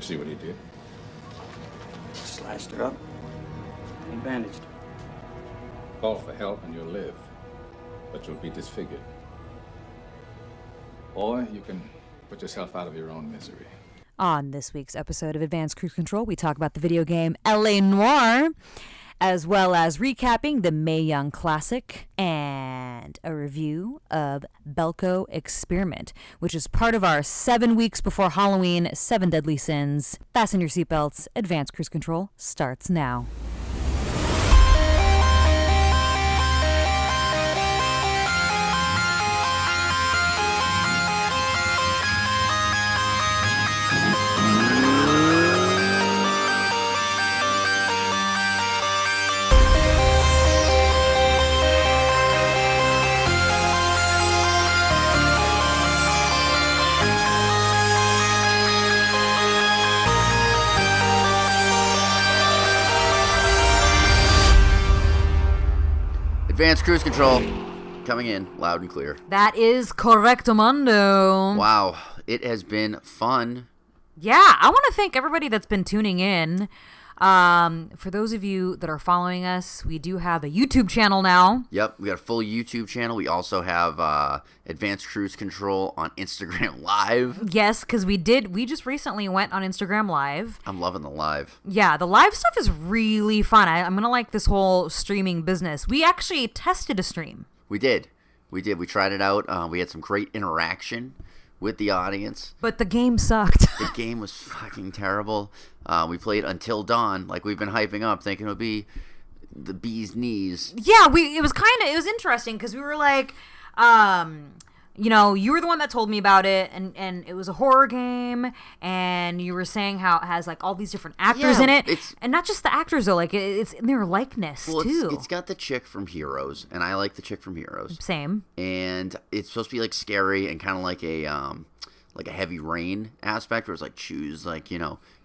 see what he did? Sliced her up and bandaged her. Call for help and you'll live, but you'll be disfigured. Or you can put yourself out of your own misery. On this week's episode of Advanced Cruise Control, we talk about the video game L.A. Noire, as well as recapping the Mae Young Classic and a review of Belko Experiment, which is part of our 7 weeks before Halloween, 7 Deadly Sins. Fasten your seatbelts. Advanced Cruise Control starts now. Advanced Cruise Control, coming in loud and clear. That is correctamundo. Wow, it has been fun. Yeah, I want to thank everybody that's been tuning in. For those of you that are following us, we do have a YouTube channel now. Yep, we got a full YouTube channel. We also have Advanced Cruise Control on Instagram Live. Yes, because we just recently went on Instagram Live. I'm loving the live. Yeah, the live stuff is really fun. I'm going to like this whole streaming business. We actually tested a stream. We did. We tried it out. We had some great interaction with the audience. But the game sucked. The game was fucking terrible. We played Until Dawn, like we've been hyping up, thinking it would be the bee's knees. Yeah, it was interesting because we were like, you were the one that told me about it, and it was a horror game, and you were saying how it has like all these different actors in it, and not just the actors though, like it's in their likeness too. It's got the chick from Heroes, and I like the chick from Heroes. Same. And it's supposed to be like scary and kind of like a Heavy Rain aspect, where it's like choose, like,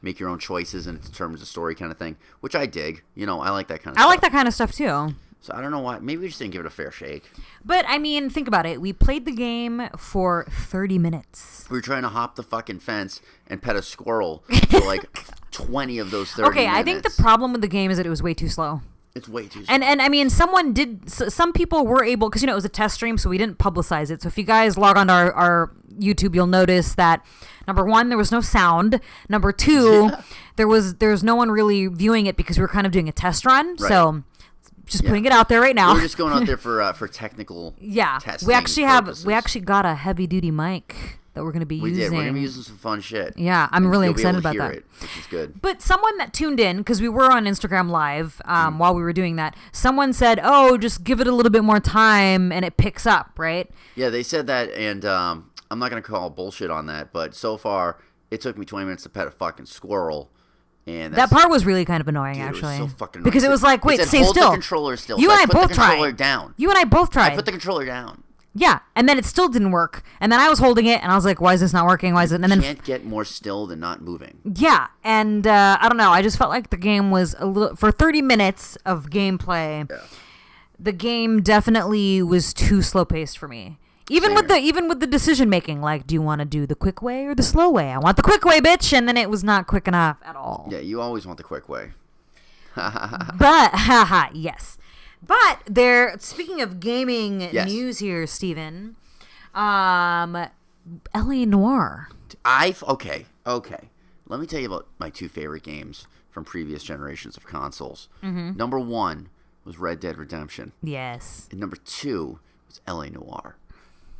make your own choices and it determines the story kind of thing, which I dig. I like that kind of stuff. I like that kind of stuff too. So I don't know why. Maybe we just didn't give it a fair shake. But, I mean, think about it. We played the game for 30 minutes. We were trying to hop the fucking fence and pet a squirrel for like 20 of those 30 minutes. I think the problem with the game is that it was way too slow. It's way too slow. And I mean, some people were able, because, it was a test stream, so we didn't publicize it. So if you guys log on to our YouTube, you'll notice that, number one, there was no sound. Number two, there's no one really viewing it because we were kind of doing a test run. Right. So just putting it out there right now. We're just going out there for technical testing. We actually got a heavy duty mic that we're going to be using. We're going to be using some fun shit. Yeah, I'm really excited about that. Which is good. But someone that tuned in, because we were on Instagram Live while we were doing that, someone said, just give it a little bit more time and it picks up, right? Yeah, they said that, and I'm not going to call bullshit on that, but so far, it took me 20 minutes to pet a fucking squirrel. And that part was really kind of annoying, actually. It was so fucking annoying. Because it was like, wait, stay hold still. The controller still. You so and I both tried. Put the controller down. You and I both tried. I put the controller down. Yeah, and then it still didn't work. And then I was holding it, and I was like, why is this not working? Why is it? And then can't get more still than not moving. Yeah, and I don't know. I just felt like the game was a little, for 30 minutes of gameplay, the game definitely was too slow-paced for me. Even with the decision making, like, do you want to do the quick way or the slow way? I want the quick way, bitch, and then it was not quick enough at all. Yeah, you always want the quick way. But yes. But speaking of gaming news here, Steven, L.A. Noire. Okay. Let me tell you about my two favorite games from previous generations of consoles. Mm-hmm. Number one was Red Dead Redemption. Yes. And number two was L.A. Noire.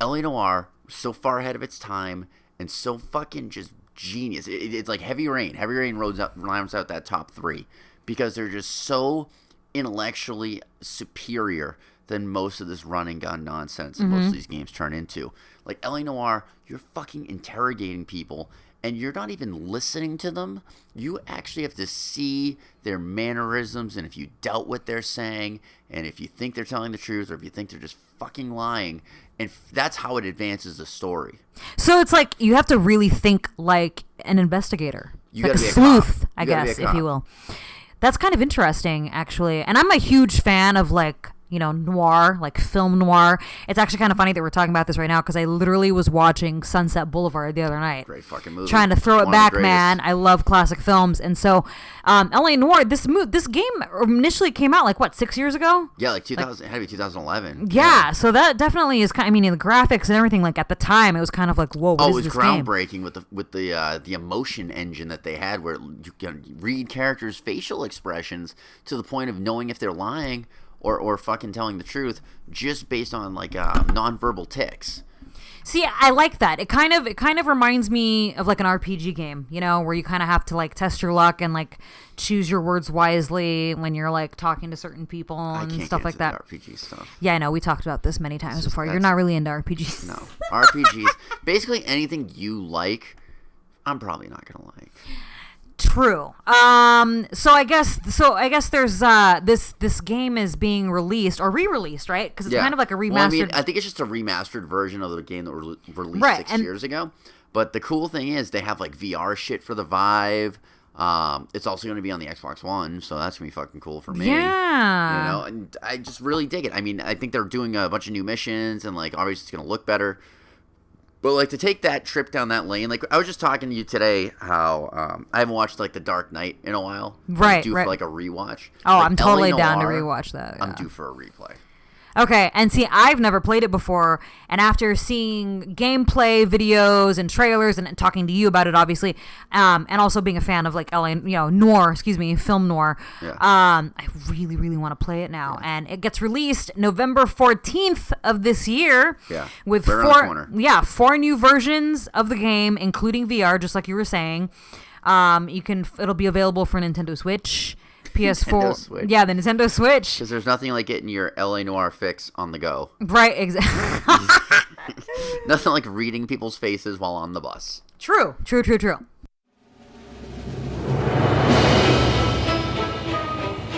L.A. Noire was so far ahead of its time and so fucking just genius. It's like Heavy Rain. Heavy Rain rounds out that top three because they're just so intellectually superior than most of this run and gun nonsense that most of these games turn into. Like L.A. Noire, you're fucking interrogating people and you're not even listening to them. You actually have to see their mannerisms and if you doubt what they're saying and if you think they're telling the truth or if you think they're just fucking lying. And that's how it advances the story. So it's like you have to really think like an investigator. You like gotta be a sleuth, cop. I guess, if you will. That's kind of interesting, actually. And I'm a huge fan of, like, noir, like film noir. It's actually kind of funny that we're talking about this right now because I literally was watching Sunset Boulevard the other night. Great fucking movie. Trying to throw it back, man. I love classic films. And so LA Noire, this game initially came out 6 years ago? Yeah, 2000, it had to be 2011. Yeah, so that definitely is the graphics and everything, at the time, it was kind of whoa, what is this game? It was groundbreaking with the emotion engine that they had where you can read characters' facial expressions to the point of knowing if they're lying or fucking telling the truth just based on nonverbal tics. See, I like that. It kind of reminds me of an RPG game, where you kind of have to test your luck and choose your words wisely when you're talking to certain people and stuff like that. RPG stuff. Yeah, I know. We talked about this many times before. You're not really into RPGs. No, RPGs. Basically anything you like, I'm probably not gonna like. True. So I guess there's this game is being released or re-released, right? Because it's kind of like a remastered. Well, I think it's just a remastered version of the game that was released 6 years ago. But the cool thing is they have VR shit for the Vive. It's also going to be on the Xbox One, so that's going to be fucking cool for me. Yeah. And I just really dig it. I mean, I think they're doing a bunch of new missions and obviously it's going to look better. But to take that trip down that lane, I was just talking to you today how I haven't watched The Dark Knight in a while. Right. I'm due for a rewatch. Oh, I'm totally down to rewatch that. Yeah. I'm due for a replay. Okay, and see, I've never played it before, and after seeing gameplay videos and trailers and talking to you about it, obviously, and also being a fan of LA, noir, film noir, yeah. I really, really want to play it now, and it gets released November 14th of this year, with four new versions of the game, including VR, just like you were saying. It'll be available for Nintendo Switch. PS4, Switch. Yeah, the Nintendo Switch. Because there's nothing like getting your LA Noire fix on the go. Right, exactly. Nothing like reading people's faces while on the bus. True.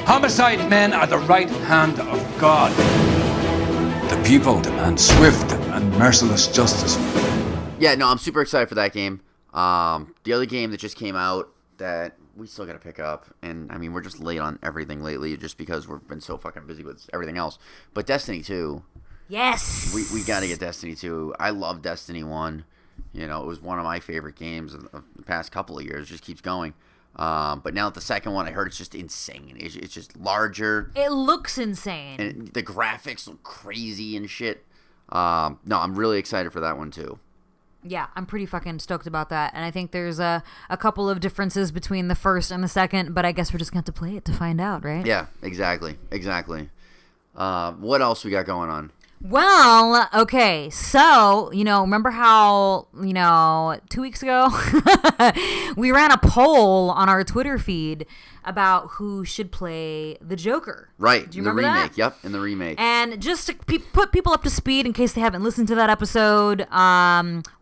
Homicide men are the right hand of God. The people demand swift and merciless justice. Yeah, no, I'm super excited for that game. The other game that just came out that we still got to pick up, and I mean, we're just late on everything lately just because we've been so fucking busy with everything else. But Destiny 2. Yes. We got to get Destiny 2. I love Destiny 1. It was one of my favorite games of the past couple of years. It just keeps going. But now the second one, I heard it's just insane. It's just larger. It looks insane. And the graphics look crazy and shit. No, I'm really excited for that one too. Yeah, I'm pretty fucking stoked about that. And I think there's a couple of differences between the first and the second, but I guess we're just going to have to play it to find out, right? Yeah, exactly. What else we got going on? Well, okay, so, remember how, 2 weeks ago, we ran a poll on our Twitter feed about who should play the Joker. Right, do you remember remake. That? Yep, in the remake. And just to put people up to speed in case they haven't listened to that episode,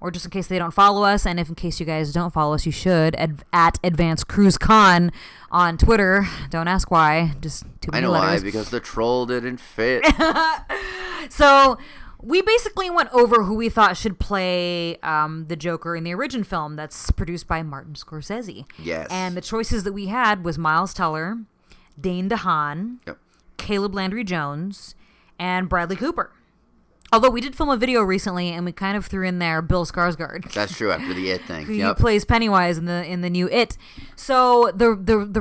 or just in case they don't follow us, and if in case you guys don't follow us, you should, at Advanced Cruise Con on Twitter. Don't ask why, just too many letters. I know why, because the troll didn't fit. So we basically went over who we thought should play the Joker in the original film that's produced by Martin Scorsese. Yes. And the choices that we had was Miles Teller, Dane DeHaan, Caleb Landry Jones, and Bradley Cooper. Although we did film a video recently, and we kind of threw in there Bill Skarsgård. That's true, after the It thing. Who plays Pennywise in the new It. So the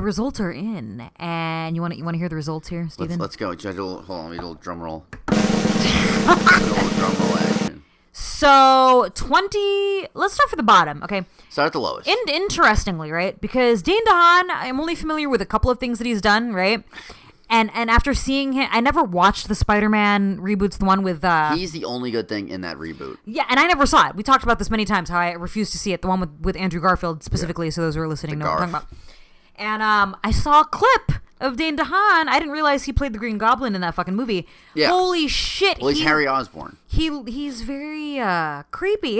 results are in, and you want to hear the results here, Steven? Let's go. Hold on, a little drum roll. A little drum roll action. So let's start from the bottom, okay? Start at the lowest. Interestingly, right? Because Dane DeHaan, I'm only familiar with a couple of things that he's done, right? And after seeing him, I never watched the Spider-Man reboots, the one with... He's the only good thing in that reboot. Yeah, and I never saw it. We talked about this many times, how I refused to see it, the one with Andrew Garfield specifically, so those who are listening know what I'm talking about. And I saw a clip of Dane DeHaan. I didn't realize he played the Green Goblin in that fucking movie. Yeah. Holy shit. Well, he's Harry Osborn. He's very creepy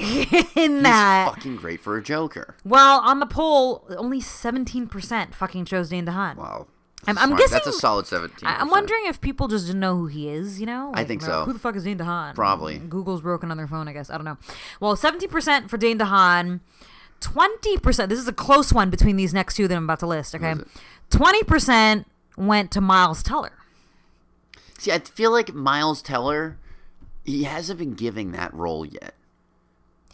in that. He's fucking great for a Joker. Well, on the poll, only 17% fucking chose Dane DeHaan. Wow. I'm guessing that's a solid 17%. I'm wondering if people just didn't know who he is, I think so. Who the fuck is Dane DeHaan? Probably. Google's broken on their phone, I guess. I don't know. Well, 17% for Dane DeHaan. 20%, this is a close one between these next two that I'm about to list, okay? 20% went to Miles Teller. See, I feel like Miles Teller, he hasn't been giving that role yet.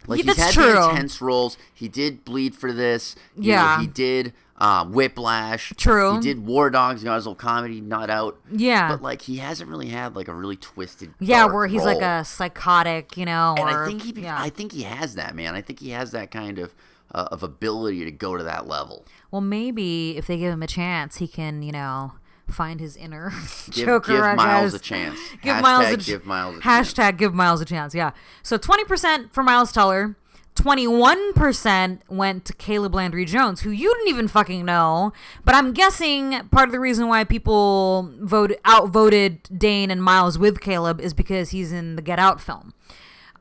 Like, Yeah, he's had true. the intense roles. He did Bleed for this. You know, he did Whiplash. True. He did War Dogs, his little comedy, Not Out. Yeah. But, like, he hasn't really had, like, a really twisted, where he's role. like a psychotic, And or, I think he has that, man. I think he has that kind of ability to go to that level. Well, maybe if they give him a chance, he can, find his inner Joker. Give I Miles guess. a chance. Give Miles Give Miles a chance. Hashtag give Miles a chance, yeah. So 20% for Miles Teller. 21% went to Caleb Landry Jones, who you didn't even fucking know. But I'm guessing part of the reason why people outvoted Dane and Miles with Caleb is because he's in the Get Out film.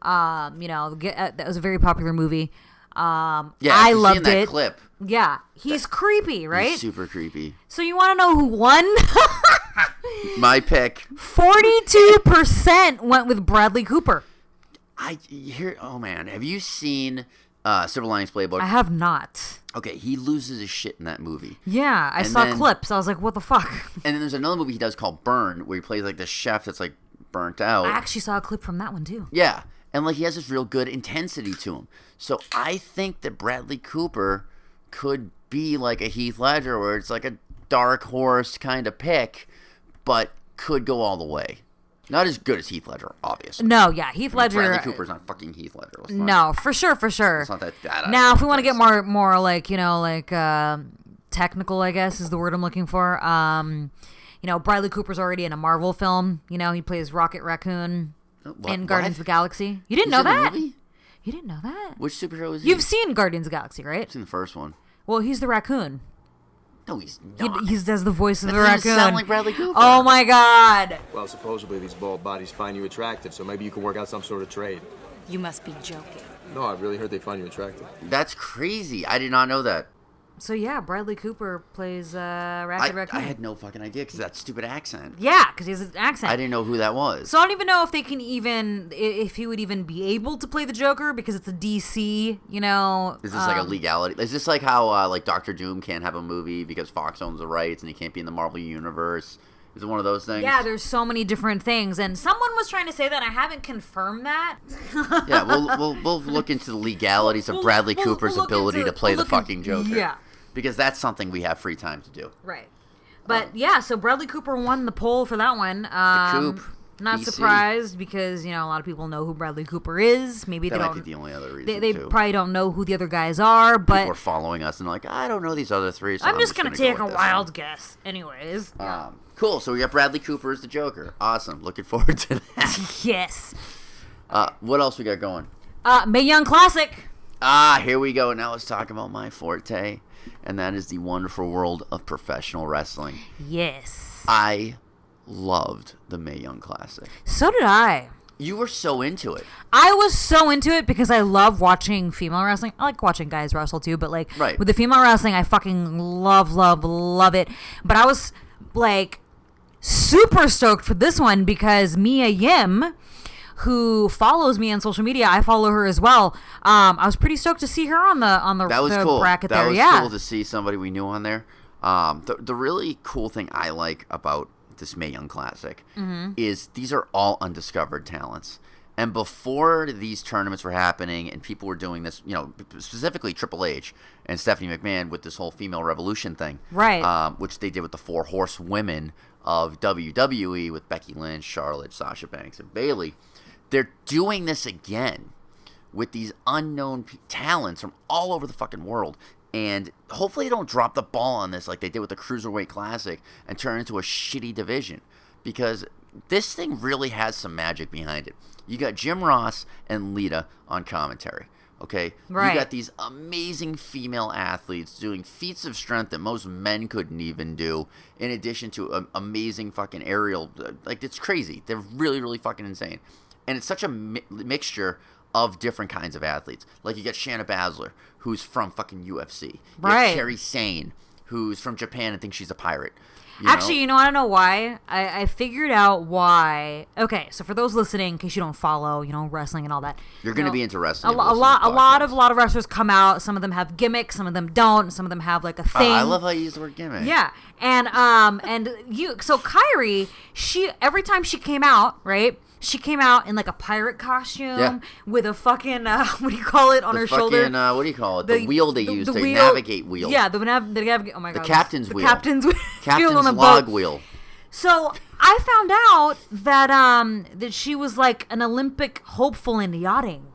That was a very popular movie. I loved that it. Clip. Yeah, he's creepy, right? He's super creepy. So you want to know who won? My pick. 42% went with Bradley Cooper. Oh man, have you seen Silver Linings Playbook? I have not. Okay, he loses his shit in that movie. Yeah, I saw clips. I was like, what the fuck? And then there's another movie he does called Burn, where he plays like the chef that's like burnt out. I actually saw a clip from that one too. Yeah, and like he has this real good intensity to him. So I think that Bradley Cooper could be like a Heath Ledger, where it's like a dark horse kind of pick, but could go all the way. Not as good as Heath Ledger, obviously. No, yeah, Heath Ledger. Bradley Cooper's not fucking Heath Ledger. No, for sure. It's not that bad. Now, if we want to get more like technical, I guess is the word I'm looking for. Bradley Cooper's already in a Marvel film. He plays Rocket Raccoon in Guardians of the Galaxy. You didn't know that? Movie? You didn't know that? Which superhero is he? You've seen Guardians of the Galaxy, right? I've seen the first one. Well, he's the raccoon. No, he's not. He does the voice of the doesn't raccoon. sound like Bradley Cooper. Oh my god. Well, supposedly these bald bodies find you attractive, so maybe you can work out some sort of trade. You must be joking. No, I really heard they find you attractive. That's crazy. I did not know that. So yeah, Bradley Cooper plays Raccoon. I had no fucking idea because of that stupid accent. Yeah, because he has an accent. I didn't know who that was. So I don't even know if if he would even be able to play the Joker because it's a DC, Is this like a legality? Is this like how like Doctor Doom can't have a movie because Fox owns the rights and he can't be in the Marvel universe? Is it one of those things? Yeah, there's so many different things, and someone was trying to say that. I haven't confirmed that. Yeah, we'll look into the legalities of Bradley Cooper's ability to play the fucking Joker. Yeah. Because that's something we have free time to do. Right. But yeah, so Bradley Cooper won the poll for that one. The Coop. Not BC. Surprised because, a lot of people know who Bradley Cooper is. Maybe that they might don't. be the only other reason, They too. probably don't know who the other guys are, but People are following us and like, I don't know these other three, so I'm just going to take go a with this wild one. guess. Anyways. Cool, so we got Bradley Cooper as the Joker. Awesome. Looking forward to that. Yes. What else we got going? Mae Young Classic. Here we go. Now let's talk about my forte, and that is the wonderful world of professional wrestling. Yes. I loved the Mae Young Classic. So did I. You were so into it. I was so into it because I love watching female wrestling. I like watching guys wrestle too, but right. With the female wrestling, I fucking love it. But I was super stoked for this one because Mia Yim, who follows me on social media, I follow her as well. I was pretty stoked to see her on the That was cool. bracket that there. was Yeah, cool to see somebody we knew on there. The really cool thing I like about this Mae Young Classic is these are all undiscovered talents. And before these tournaments were happening and people were doing this, specifically Triple H and Stephanie McMahon with this whole female revolution thing, right? Which they did with the 4 horsewomen of WWE with Becky Lynch, Charlotte, Sasha Banks, and Bayley. They're doing this again with these unknown talents from all over the fucking world. And hopefully they don't drop the ball on this like they did with the Cruiserweight Classic and turn it into a shitty division. Because this thing really has some magic behind it. You got Jim Ross and Lita on commentary. Okay? Right. You got these amazing female athletes doing feats of strength that most men couldn't even do, in addition to amazing fucking aerial. Like, it's crazy. They're really, really fucking insane. And it's such a mixture of different kinds of athletes. Like, you got Shanna Baszler, who's from fucking UFC. You right. got Kairi Sane, who's from Japan and thinks she's a pirate. Actually, I don't know why. I figured out why. Okay, so for those listening, in case you don't follow, wrestling and all that, you're going to be into wrestling. A lot of wrestlers come out. Some of them have gimmicks, some of them don't. Some of them have like a thing. I love how you use the word gimmick. Yeah, and so Kairi, every time she came out, right? She came out in like a pirate costume with a fucking what do you call it on her shoulder? What do you call it? The wheel they use to navigate wheel. Yeah, the navigate. Oh my god, the captain's wheel. Captain's captain's log wheel. So I found out that she was like an Olympic hopeful in yachting.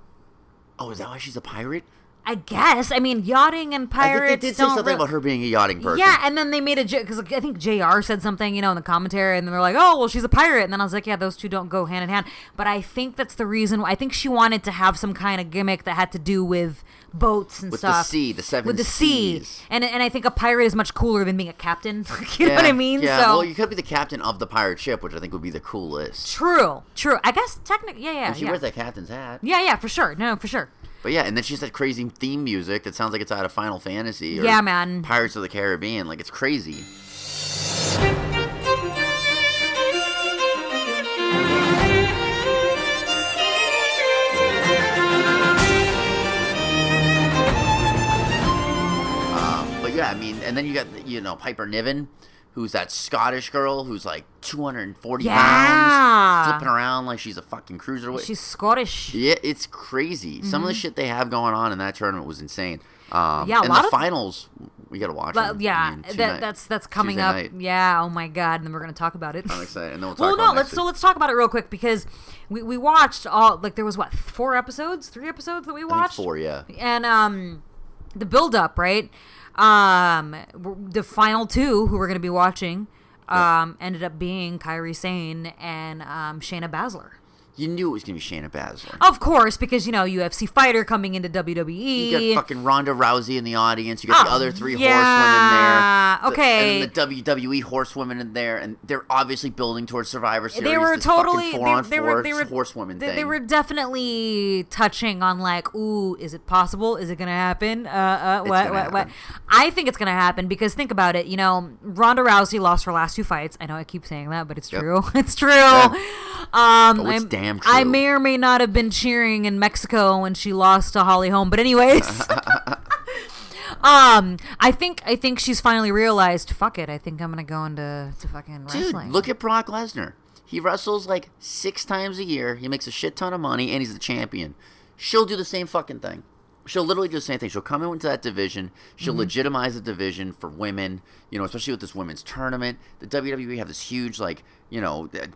Oh, is that why she's a pirate? I guess. I mean, yachting and pirates. I think they did say something about her being a yachting person. Yeah, and then they made because I think JR said something, in the commentary, and they're like, "Oh, well, she's a pirate," and then I was like, "Yeah, those two don't go hand in hand." But I think that's the reason. I think she wanted to have some kind of gimmick that had to do with boats and stuff. With the sea, the seven with the seas. Sea, and I think a pirate is much cooler than being a captain. You know what I mean? Yeah. So, well, you could be the captain of the pirate ship, which I think would be the coolest. True. I guess technically, yeah. And she wears that captain's hat. Yeah, for sure. No, for sure. But yeah, and then she's that crazy theme music that sounds like it's out of Final Fantasy or yeah, man. Pirates of the Caribbean. Like, it's crazy. But yeah, I mean, and then you got, Piper Niven, who's that Scottish girl who's like 240 pounds, flipping around like she's a fucking cruiserweight. She's Scottish. Yeah, it's crazy. Mm-hmm. Some of the shit they have going on in that tournament was insane. Yeah, and the finals, we gotta watch them. Yeah, that's coming Tuesday up. night. Yeah, oh my god, and then we're gonna talk about it. I'm excited, and then we'll talk about it. Let's talk about it real quick because we watched all there was 3 episodes that we watched. I think 4, yeah. And the build up, right? The final 2 who we're gonna be watching ended up being Kairi Sane and Shayna Baszler. You knew it was going to be Shayna Baszler. Of course, because, UFC fighter coming into WWE. You got fucking Ronda Rousey in the audience. You got the other 3 horsewomen there. Okay. And then the WWE horsewomen in there. And they're obviously building towards Survivor Series. They were totally... They were horsewomen thing. They were definitely touching on like, ooh, is it possible? Is it going to happen? What? I think it's going to happen because think about it. Ronda Rousey lost her last 2 fights. I know I keep saying that, but it's true. It's true. Yeah. It's damn true. I may or may not have been cheering in Mexico when she lost to Holly Holm, but anyways, I think she's finally realized. Fuck it, I think I'm gonna go into fucking wrestling. Dude, look at Brock Lesnar. He wrestles like 6 times a year. He makes a shit ton of money, and he's the champion. She'll do the same fucking thing. She'll literally do the same thing. She'll come into that division. She'll legitimize the division for women, especially with this women's tournament. The WWE have this huge,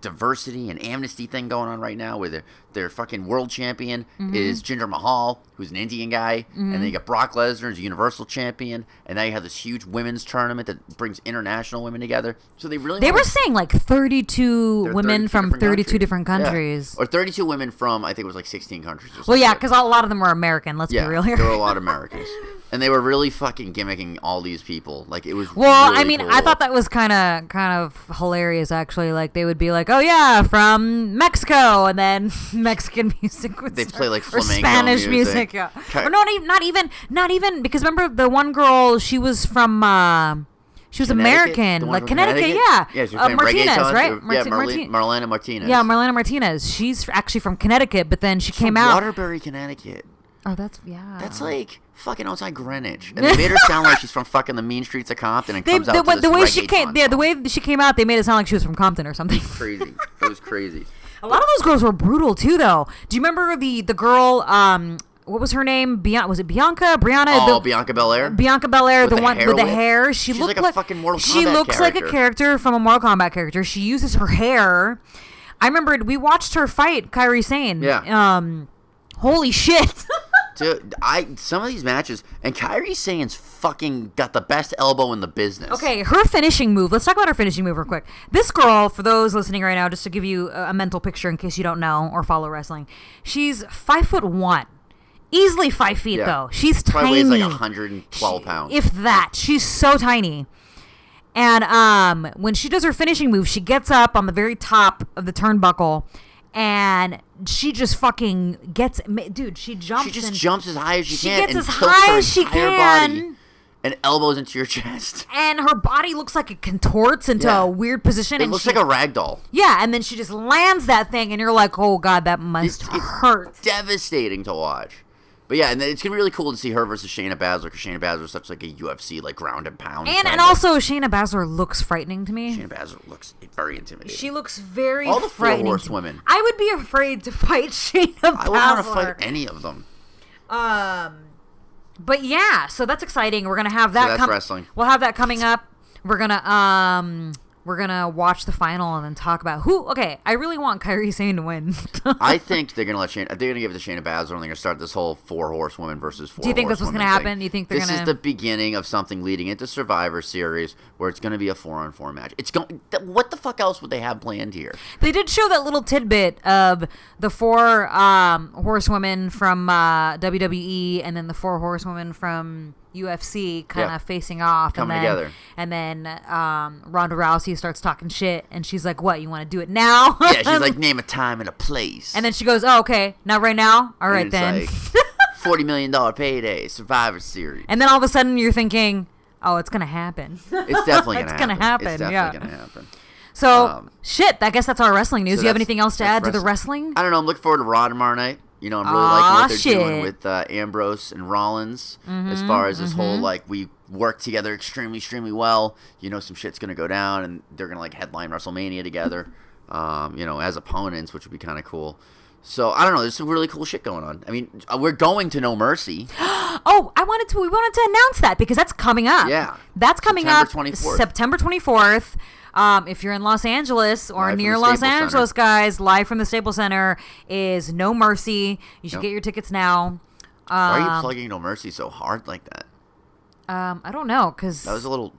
diversity and amnesty thing going on right now where their fucking world champion is Jinder Mahal, who's an Indian guy. And then you got Brock Lesnar, who's a universal champion. And now you have this huge women's tournament that brings international women together. So they were saying like 32 women from 32 different countries. Yeah. Or 32 women from, I think it was like 16 countries. Well, yeah, because a lot of them were American. Let's be real here. There were a lot of Americans. And they were really fucking gimmicking all these people. Like, it was really I mean, cool. I thought that was kind of hilarious, actually. Like, they would be like, oh, yeah, from Mexico. And then Mexican music would They play, like, flamenco or Spanish music. Yeah. Or not even, because remember the one girl, she was from... She was American, like Connecticut, yeah. Yeah, she was Martinez, right? Marlena Martinez. Yeah, Marlena Martinez. She's actually from Connecticut, but then she came out... Waterbury, Connecticut. Oh, that's like fucking outside Greenwich, and they made her sound like she's from fucking the mean streets of Compton, and comes out to this the way she came out, they made it sound like she was from Compton or something. Crazy, it was crazy. A lot of those girls were brutal too, though. Do you remember the girl? What was her name? Was it Bianca? Brianna? Oh, Bianca Belair. Bianca Belair, the one with the hair. She's like a fucking Mortal Kombat She looks character. like a character from a Mortal Kombat character. She uses her hair. I remember we watched her fight Kairi Sane. Yeah. Holy shit. Dude, some of these matches, and Kairi Sane's fucking got the best elbow in the business. Okay, her finishing move. Let's talk about her finishing move real quick. This girl, for those listening right now, just to give you a mental picture in case you don't know or follow wrestling, she's 5'1". Easily 5 feet, though. She's probably tiny. Weighs like 112 pounds. If that. She's so tiny. And when she does her finishing move, she gets up on the very top of the turnbuckle, and she just fucking gets... Dude, she jumps. She just jumps as high as she can. She gets as high as she can. Body. and elbows into your chest. And her body looks like it contorts into a weird position. It looks like a rag doll. Yeah, and then she just lands that thing, and you're like, oh, God, that must hurt. It's devastating to watch. But yeah, and it's going to be really cool to see her versus Shayna Baszler, because Shayna Baszler is such like a UFC, like ground and pound. And also, Shayna Baszler looks frightening to me. Shayna Baszler looks very intimidating. She looks very all the frightening. Four Horsewomen. I would be afraid to fight Shayna Baszler. I wouldn't want to fight any of them. But yeah, so that's exciting. We're gonna have that. So that's wrestling. We'll have that coming up. We're gonna watch the final and then talk about who. Okay, I really want Kairi Sane to win. I think they're gonna give it to Shayna Baszler, and they're gonna start this whole 4 horsewomen versus 4 horsewomen. Do you think that's what's gonna happen? Do you think this is the beginning of something leading into Survivor Series, where it's gonna be a 4-on-4 match? It's going. What the fuck else would they have planned here? They did show that little tidbit of the 4 horsewomen from WWE, and then the 4 horsewomen from UFC kind of facing off, coming together. And then Ronda Rousey starts talking shit, and she's like, "What? You want to do it now?" Yeah, she's like, "Name a time and a place." And then she goes, "Oh, okay, not right now. All right then." Like, $40 million payday, Survivor Series. And then all of a sudden you're thinking, "Oh, it's gonna happen." It's definitely gonna happen. It's gonna happen. It's definitely gonna happen. So shit. I guess that's our wrestling news. So Do you have anything else to add to the wrestling? I don't know. I'm looking forward to Raw tomorrow night. You know, I'm really liking what they're doing with Ambrose and Rollins as far as this whole, like, we work together extremely well. You know, some shit's going to go down, and they're going to, like, headline WrestleMania together, you know, as opponents, which would be kind of cool. So, I don't know. There's some really cool shit going on. I mean, we're going to No Mercy. Oh, we wanted to announce that because that's coming up. Yeah. That's coming up September 24th. If you're in Los Angeles or near Los Angeles, guys, live from the Staples Center is No Mercy. You should get your tickets now. Why are you plugging No Mercy so hard like that? I don't know, because that was a little,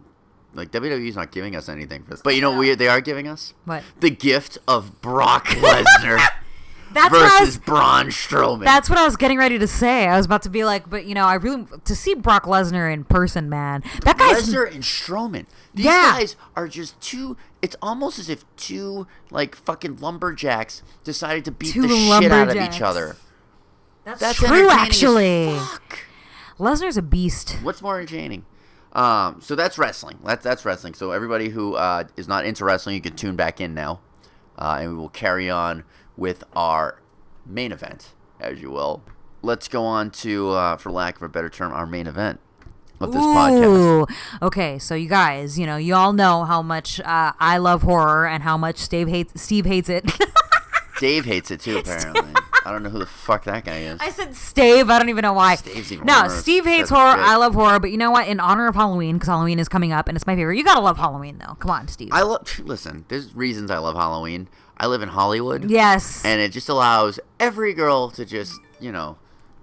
like, WWE's not giving us anything for this. But you know what they are giving us? What? The gift of Brock Lesnar. Versus Braun Strowman. That's what I was getting ready to say. I was about to be like, but, you know, I really, to see Brock Lesnar in person, man. That guy's Lesnar and Strowman. These guys are just two, it's almost as if two, like, fucking lumberjacks decided to beat the shit out of each other. That's true, actually. Fuck. Lesnar's a beast. What's more entertaining? So that's wrestling. That's wrestling. So everybody who is not into wrestling, you can tune back in now. And we will carry on with our main event, as you will. Let's go on to, for lack of a better term, our main event of this podcast. Okay, so you guys, you know, you all know how much I love horror and how much Steve hates it. Dave hates it too, apparently. I don't know who the fuck that guy is. I said Stave. I don't even know why. Steve's even No, worse. Steve hates horror. I love horror. But you know what? In honor of Halloween, because Halloween is coming up and it's my favorite, you gotta love Halloween, though. Come on, Steve. Listen, there's reasons I love Halloween. I live in Hollywood. Yes. And it just allows every girl to just, you know,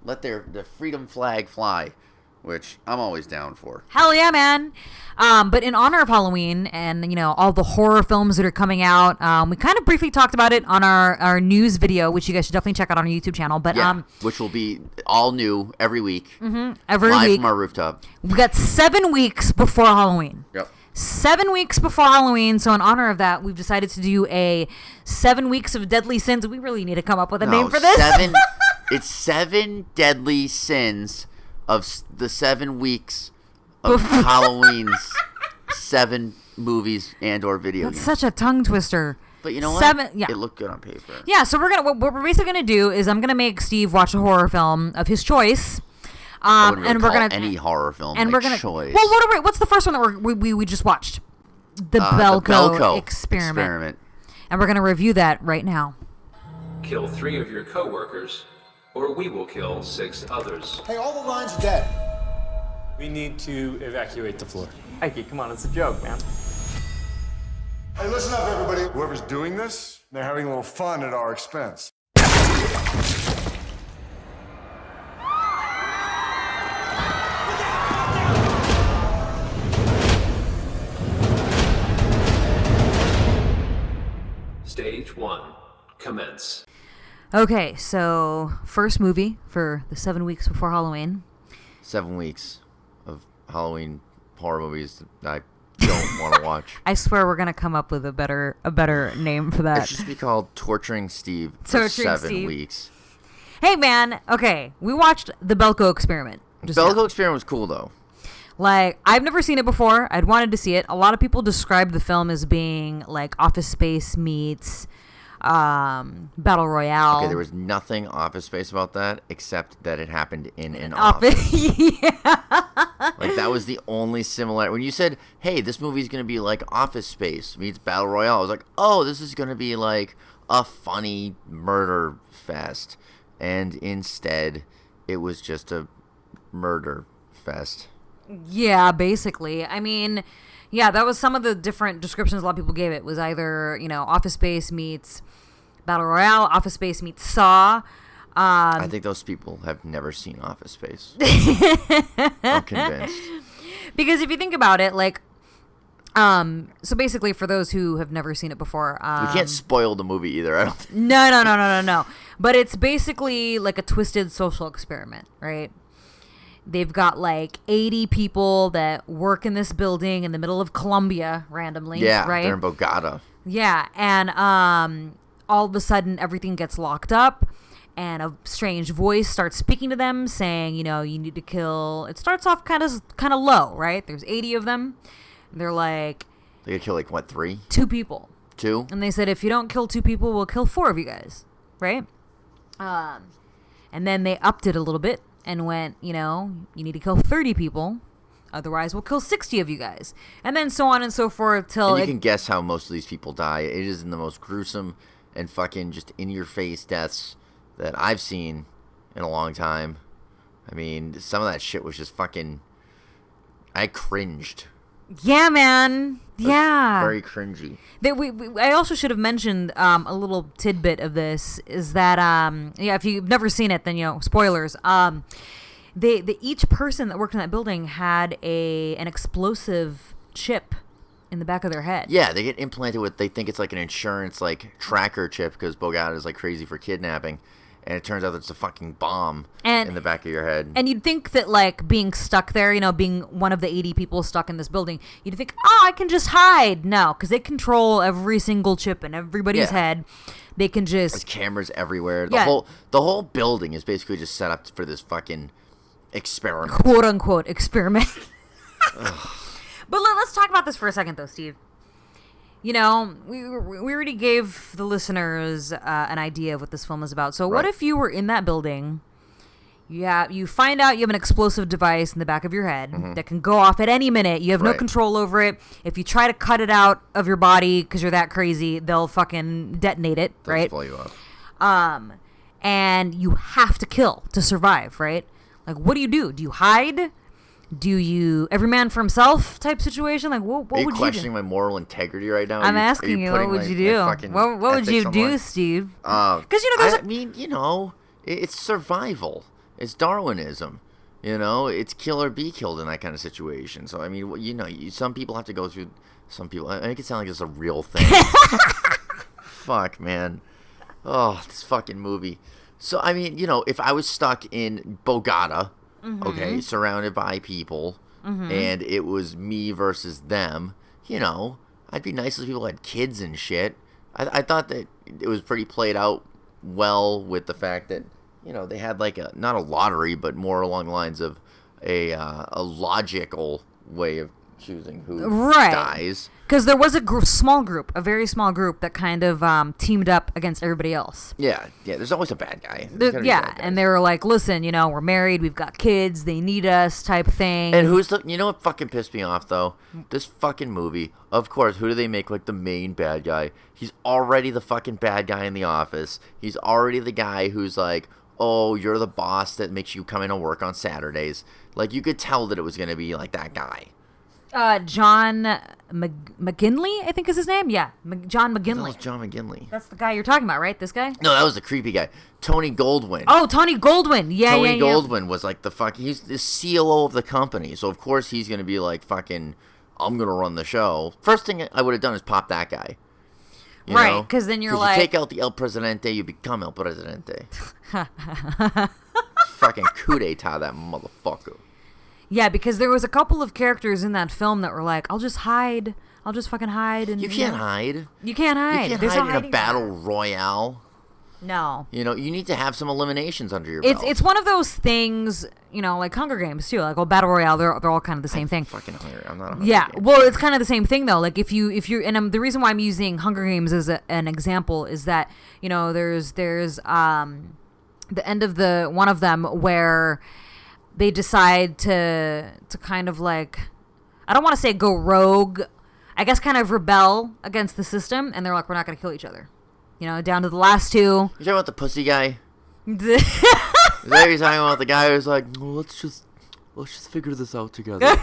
let the freedom flag fly, which I'm always down for. Hell yeah, man. But in honor of Halloween and, you know, all the horror films that are coming out, we kind of briefly talked about it on our news video, which you guys should definitely check out on our YouTube channel. But which will be all new every week. Every live week. From our rooftop. We've got 7 weeks before Halloween. Yep. 7 weeks before Halloween, so in honor of that, we've decided to do a 7 weeks of deadly sins. We really need to come up with a name for this. It's 7 deadly sins of the 7 weeks of Halloween's 7 movies and or video games. That's such a tongue twister. But you know what? Yeah. It looked good on paper. Yeah, so what we're basically gonna do is I'm gonna make Steve watch a horror film of his choice. I wouldn't really call any horror film and we're gonna choice. Well, what's the first one that we just watched? The Belko experiment. And we're gonna review that right now. Kill 3 of your coworkers, or we will kill 6 others. Hey, all the lines are dead. We need to evacuate the floor. Mikey, come on, it's a joke, man. Hey, listen up, everybody. Whoever's doing this, they're having a little fun at our expense. Stage 1. Commence. Okay, so first movie for the 7 weeks before Halloween. 7 weeks of Halloween horror movies that I don't want to watch. I swear we're gonna come up with a better name for that. It should just be called Torturing Steve for 7 weeks. Hey man, okay, we watched the Belko experiment. Belko experiment was cool though. Like, I've never seen it before. I'd wanted to see it. A lot of people describe the film as being like Office Space meets Battle Royale. Okay, there was nothing Office Space about that except that it happened in an office. Yeah. Like, that was the only similarity. When you said, hey, this movie's going to be like Office Space meets Battle Royale, I was like, oh, this is going to be like a funny murder fest. And instead, it was just a murder fest. Yeah, basically. I mean, yeah, that was some of the different descriptions a lot of people gave it. Was either, Office Space meets Battle Royale, Office Space meets Saw. I think those people have never seen Office Space. I'm convinced. Because if you think about it, like, so basically for those who have never seen it before. You can't spoil the movie either, I don't think. No. But it's basically like a twisted social experiment, right? They've got like 80 people that work in this building in the middle of Colombia randomly. Yeah, right? they're in Bogota. Yeah, and all of a sudden everything gets locked up, and a strange voice starts speaking to them, saying, you need to kill. It starts off kind of low, right? There's 80 of them. And they're like, They could kill like what, 3? 2 people. 2? And they said, if you don't kill 2 people, we'll kill 4 of you guys, right? And then they upped it a little bit and went, you need to kill 30 people. Otherwise, we'll kill 60 of you guys. And then so on and so forth till... And you can guess how most of these people die. It is in the most gruesome and fucking just in-your-face deaths that I've seen in a long time. I mean, some of that shit was just fucking... I cringed. Yeah, man. Yeah. Very cringy. I also should have mentioned a little tidbit of this is that if you've never seen it, then spoilers. Each person that worked in that building had an explosive chip in the back of their head. Yeah, they get implanted with. They think it's like an insurance tracker chip because Bogota is like crazy for kidnapping. And it turns out that it's a fucking bomb in the back of your head. And you'd think that, like, being stuck there, being one of the 80 people stuck in this building, you'd think, I can just hide. No, because they control every single chip in everybody's head. They can just... There's cameras everywhere. The whole building is basically just set up for this fucking experiment. Quote-unquote experiment. But let's talk about this for a second, though, Steve. We already gave the listeners an idea of what this film is about. So what if you were in that building, you find out you have an explosive device in the back of your head that can go off at any minute. You have no control over it. If you try to cut it out of your body because you're that crazy, they'll fucking detonate it, They'll right? blow you up. And you have to kill to survive, right? Like, what do? Do you hide? Do you every man for himself type situation? Like, what would you do? Are you questioning my moral integrity right now? I'm asking you, what would you do? What would you do, Steve? Because it's survival. It's Darwinism. It's kill or be killed in that kind of situation. So I mean, some people have to go through. Some people. I make it sound like it's a real thing. Fuck, man. Oh, this fucking movie. So I mean, if I was stuck in Bogota. Okay, surrounded by people, and it was me versus them, I'd be nice if people had kids and shit. I thought that it was pretty played out well with the fact that, they had like not a lottery, but more along the lines of a logical way of choosing who dies. Because there was a very small group that kind of teamed up against everybody else. Yeah, there's always a bad guy. And they were like, listen, we're married, we've got kids, they need us type thing. And you know what fucking pissed me off, though? This fucking movie, of course, who do they make like the main bad guy? He's already the fucking bad guy in the office. He's already the guy who's like, oh, you're the boss that makes you come in and work on Saturdays. Like, you could tell that it was going to be like that guy. John McGinley, I think is his name. Yeah, John McGinley. That was John McGinley. That's the guy you're talking about, right? This guy? No, that was the creepy guy. Tony Goldwyn. Oh, Tony Goldwyn. Yeah, Tony Goldwyn was like he's the COO of the company. So, of course, he's going to be like, fucking, I'm going to run the show. First thing I would have done is pop that guy. Right, because then you're like... you take out the El Presidente, you become El Presidente. Fucking coup d'etat, that motherfucker. Yeah, because there was a couple of characters in that film that were like, I'll just hide. I'll just fucking hide. And you can't hide. You can't hide. You can't hide in a battle royale. No. You know, you need to have some eliminations under your It's belt. it's one of those things, you know, like Hunger Games too. Like Battle Royale, they're all kind of the same thing. Fucking hungry. I'm not a Hunger Yeah, Games. well, it's kind of the same thing though. Like if you're, and the reason why I'm using Hunger Games as an example is that, you know, there's the end of one of them where they decide to kind of like, I don't want to say go rogue, I guess kind of rebel against the system, and they're like, we're not going to kill each other. You know, down to the last two. You talking about the pussy guy? Is that what you're talking about? The guy who's like, well, let's just figure this out together.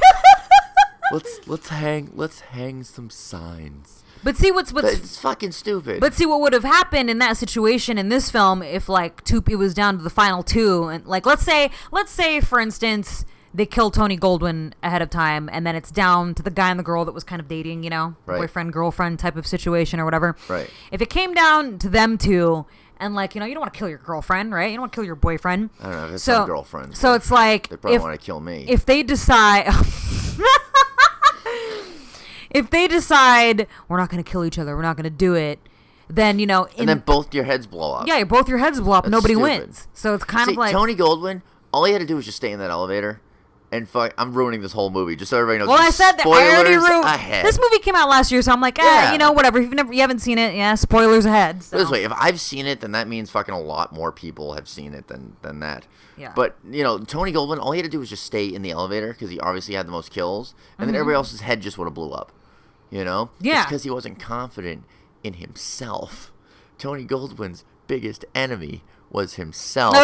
let's hang some signs. But see what's it's fucking stupid. But see what would have happened in that situation in this film if like it was down to the final two, and like let's say for instance they kill Tony Goldwyn ahead of time, and then it's down to the guy and the girl that was kind of dating, you know, right. boyfriend girlfriend type of situation or whatever. Right. If it came down to them two, and like, you know, you don't want to kill your girlfriend, right? You don't want to kill your boyfriend. I don't know if it's some girlfriends. So it's like they probably want to kill me. If they decide. If they decide we're not going to kill each other, we're not going to do it, then, you know... and then both your heads blow up. Yeah, both your heads blow up. That's nobody stupid. wins. So it's kind of like... Tony Goldwyn, all he had to do was just stay in that elevator. And I'm ruining this whole movie, just so everybody knows. Well, I said that I already ruined... ahead. This movie came out last year, so I'm like, Yeah. you know, whatever. If you haven't seen it, yeah, spoilers ahead. So. This way, if I've seen it, then that means fucking a lot more people have seen it than that. Yeah. But, you know, Tony Goldwyn, all he had to do was just stay in the elevator, because he obviously had the most kills. And then everybody else's head just would have blew up. You know? Yeah. It's because he wasn't confident in himself. Tony Goldwyn's biggest enemy was himself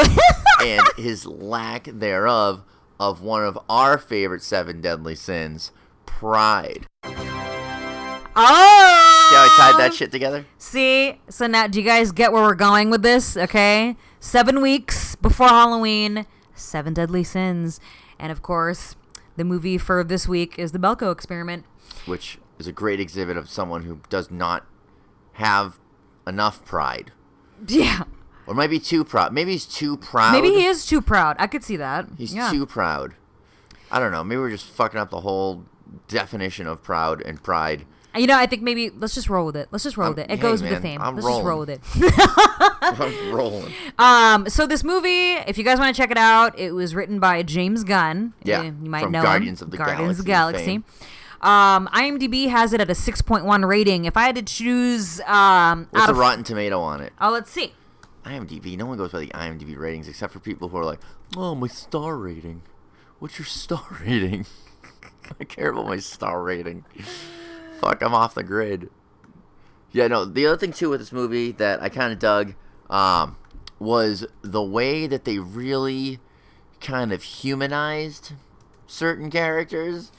and his lack thereof of one of our favorite 7 deadly sins, pride. Oh! See how I tied that shit together? See? So now, do you guys get where we're going with this? Okay? 7 weeks before Halloween, 7 deadly sins. And of course, the movie for this week is the Belko Experiment. Which is a great exhibit of someone who does not have enough pride. Yeah. Or might be too proud. Maybe he's too proud. Maybe he is too proud. I could see that. He's yeah. too proud. I don't know. Maybe we're just fucking up the whole definition of proud and pride. You know, I think maybe let's just roll with it. Let's just roll with it. It goes with the theme. Let's just roll with it. I'm rolling. So this movie, if you guys want to check it out, it was written by James Gunn. Yeah. You might from know Guardians him. of the Guardians of the Galaxy. Galaxy. IMDb has it at a 6.1 rating. If I had to choose, What's the Rotten Tomato on it? Oh, let's see. IMDb. No one goes by the IMDb ratings except for people who are like, oh, my star rating. What's your star rating? I care about my star rating. Fuck, I'm off the grid. Yeah, no, the other thing, too, with this movie that I kind of dug was the way that they really kind of humanized certain characters.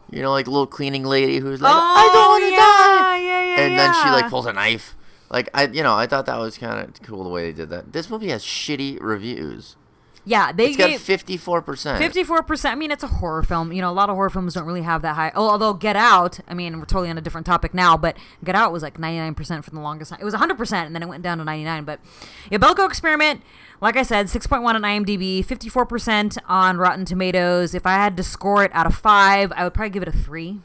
You know, like the little cleaning lady who's like, I don't want to die! Yeah, and then she, like, pulls a knife. Like, I thought that was kind of cool the way they did that. This movie has shitty reviews. Yeah, It's got 54%. 54%. I mean, it's a horror film. You know, a lot of horror films don't really have that high. Although Get Out, I mean, we're totally on a different topic now, but Get Out was like 99% for the longest time. It was 100%, and then it went down to 99. But yeah, Belko Experiment, like I said, 6.1 on IMDb, 54% on Rotten Tomatoes. If I had to score it out of 5, I would probably give it a 3.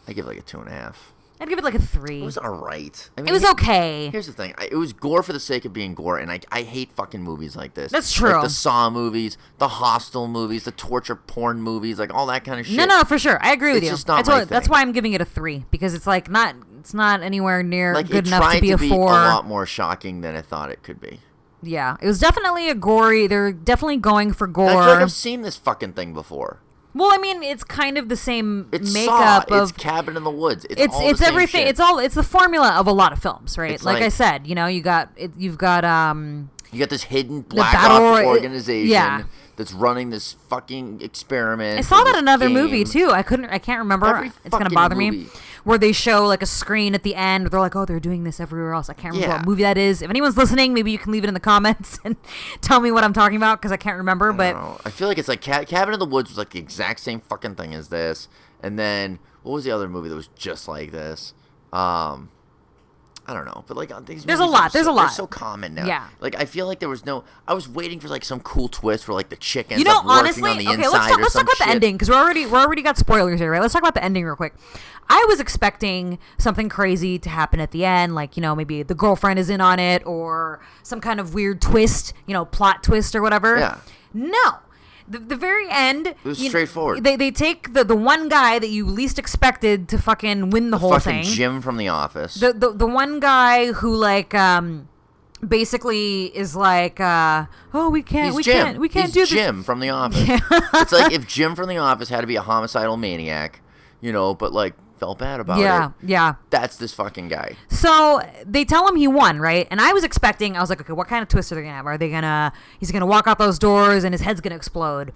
I give it like a 2.5. I'd give it like a 3. It was alright. I mean, It was okay. Here's the thing. It was gore for the sake of being gore, and I hate fucking movies like this. That's true. Like the Saw movies, the Hostel movies, the torture porn movies, like all that kind of shit. No, for sure. I agree with you. It's just not my thing. That's why I'm giving it a 3, because it's like it's not anywhere near like, good it enough to be a 4. tried to be a lot more shocking than I thought it could be. Yeah, it was definitely a gory. They're definitely going for gore. And I feel like I've seen this fucking thing before. Well, I mean, it's kind of the same It's makeup Saw. of. It's Cabin in the Woods. It's It's same everything. shit. It's the formula of a lot of films, right? It's Like I like- said, you know, you've got You got this hidden black battle ops roy- organization yeah. that's running this fucking experiment. I saw or that this another game. movie too. I can't remember. Every It's gonna fucking bother me. movie. Where they show like a screen at the end. Where they're like, oh, they're doing this everywhere else. I can't remember Yeah. what movie that is. If anyone's listening, maybe you can leave it in the comments and tell me what I'm talking about, because I can't remember. I But don't know. I feel like it's like Cabin in the Woods was like the exact same fucking thing as this. And then what was the other movie that was just like this? I don't know, but like these There's a movies lot. There's a lot. They're so common now. Yeah. Like I feel like there was no. I was waiting for like some cool twist where like the chick ends You know, up working honestly, on the okay, inside let's talk or about some the shit. ending because we're already got spoilers here, right? Let's talk about the ending real quick. I was expecting something crazy to happen at the end, like, you know, maybe the girlfriend is in on it or some kind of weird twist, you know, plot twist or whatever. Yeah. No. The very end, It was straightforward. They take the one guy that you least expected to fucking win the whole fucking thing. Jim from The Office. The one guy who like basically is like oh we can't He's do this. Jim from The Office. It's like if Jim from The Office had to be a homicidal maniac, you know, but like felt bad about it. Yeah. That's this fucking guy. So they tell him he won, right? And I was like, okay, what kind of twist are they gonna have? He's gonna walk out those doors and his head's gonna explode.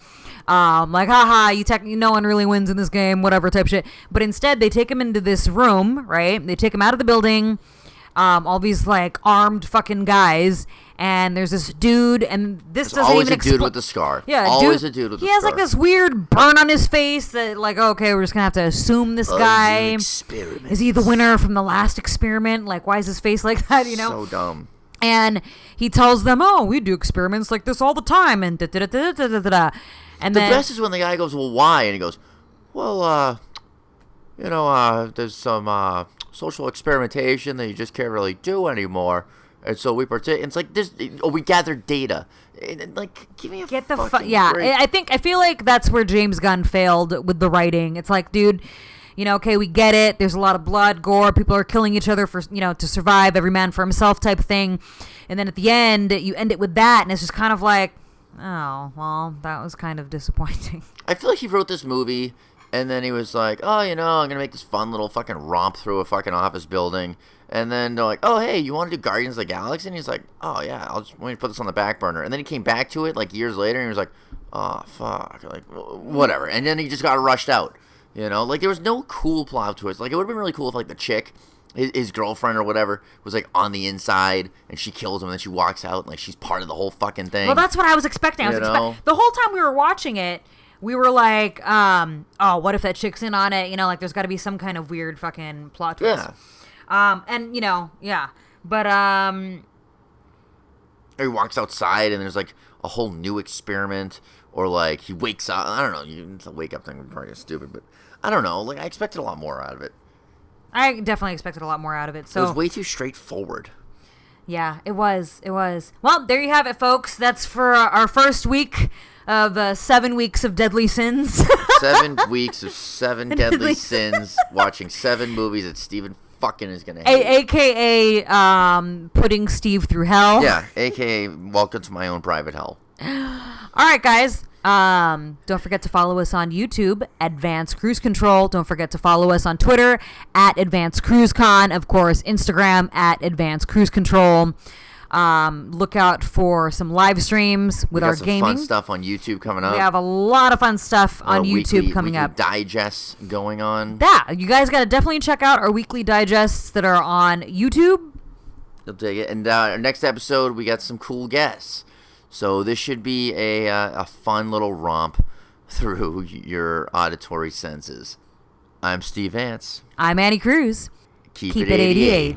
Like, haha, no one really wins in this game, whatever type shit. But instead, they take him into this room, right? They take him out of the building. All these like armed fucking guys, and there's this dude, and this doesn't always even a dude with the scar. Yeah, always a dude with the scar. He has scar. like this weird burn on his face that like, okay, we're just gonna have to assume this guy is he the winner from the last experiment? Like, why is his face like that? You know, so dumb. And he tells them, "Oh, we do experiments like this all the time," and And The then best is when the guy goes, "Well, why?" And he goes, "Well, you know, there's some social experimentation that you just can't really do anymore, and so we It's like this. We gather data. And, like, give me a get the fucking yeah. break. I feel like that's where James Gunn failed with the writing. It's like, dude, you know, okay, we get it. There's a lot of blood, gore. People are killing each other for, you know, to survive. Every man for himself type of thing. And then at the end, you end it with that, and it's just kind of like, oh, well, that was kind of disappointing. I feel like he wrote this movie, and then he was like, oh, you know, I'm going to make this fun little fucking romp through a fucking office building. And then they're like, oh, hey, you want to do Guardians of the Galaxy? And he's like, oh, yeah, I'll just wait to put this on the back burner. And then he came back to it, like, years later, and he was like, oh, fuck, like, whatever. And then he just got rushed out, you know? Like, there was no cool plot twist. Like, it would have been really cool if, like, the chick, his girlfriend or whatever, was, like, on the inside, and she kills him, and then she walks out, and, like, she's part of the whole fucking thing. Well, that's what I was expecting. The whole time we were watching it, we were like, oh, what if that chick's in on it? You know, like, there's got to be some kind of weird fucking plot twist. Yeah. And, you know, yeah. But, or he walks outside and there's like a whole new experiment, or like he wakes up. I don't know. The wake up thing would probably be stupid, but I don't know. Like, I expected a lot more out of it. I definitely expected a lot more out of it. So it was way too straightforward. Yeah, it was. It was. Well, there you have it, folks. That's for our first week of 7 weeks of Deadly Sins. 7 weeks of 7 deadly sins, watching 7 movies that Steven fucking is gonna hate. AKA putting Steve through hell. Yeah, AKA welcome to my own private hell. All right, guys. Don't forget to follow us on YouTube, Advanced Cruise Control. Don't forget to follow us on Twitter at Advanced Cruise Con. Of course, Instagram at Advanced Cruise Control. Look out for some live streams with our gaming. Fun stuff on YouTube coming up. We have a lot of fun stuff on YouTube coming up. Digests going on. Yeah, you guys got to definitely check out our weekly digests that are on YouTube. You'll dig it. And our next episode, we got some cool guests. So this should be a fun little romp through your auditory senses. I'm Steve Vance. I'm Annie Cruz. Keep it 88.